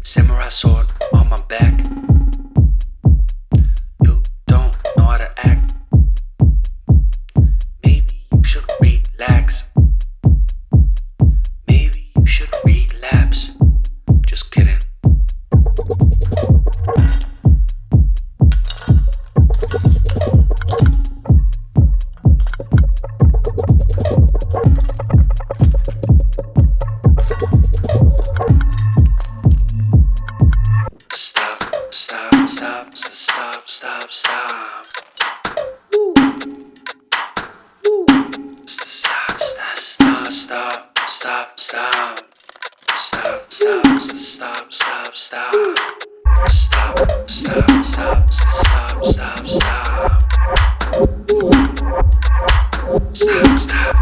Samurai sword on my back. You don't know how to act. Maybe you should relax. Maybe you should relapse. Just kidding. Stop, stop, stop, stop, stop, stop. Woo. Woo. Stop, stop, stop, stop, stop, stop. Stop, stop, stop, stop, stop. Stop, stop, stop, stop, stop, stop. Stop, stop.